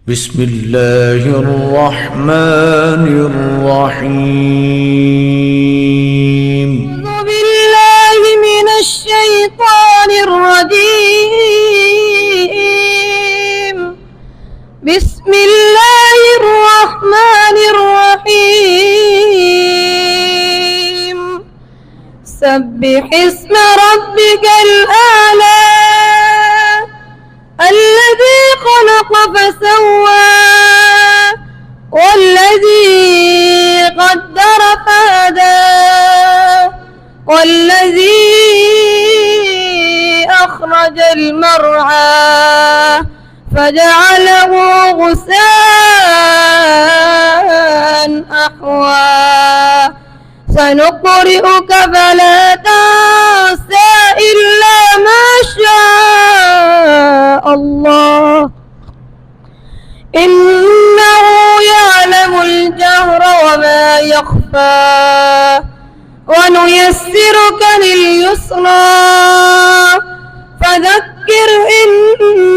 بسم الله الرحمن الرحيم. أعوذ بالله من الشيطان الرجيم. بسم الله الرحمن الرحيم. سبح اسم ربك الأعلى الذي خلق فسوى والذي قدر فهدى والذي أخرج المرعى فجعله غثاء أحوى سنقرئك فلا تنسى إلا ما شاء الله إنه يعلم الجهر وما يخفى ونيسرك لليسرى فذكر إن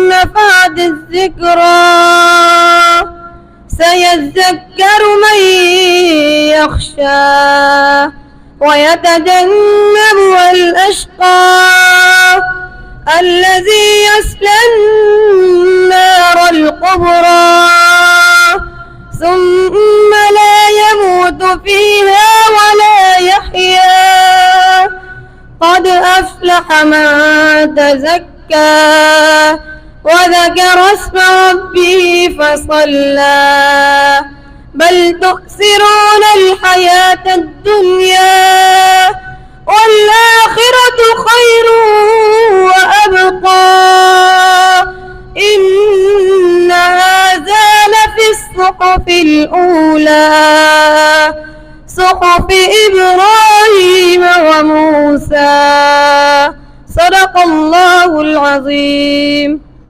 نفعت الذكرى سيذكر من يخشى ويتجنبها الأشقى الذي يصلى النار الكبرى ثم لا يموت فيها ولا يحيا قد أفلح من تزكى وذكر اسم ربه فصلى بل تؤثرون الحياة الدنيا والآخرة خير وأبقى إن هذا لفي الصحف الأولى صحف إبراهيم وموسى صدق الله العظيم.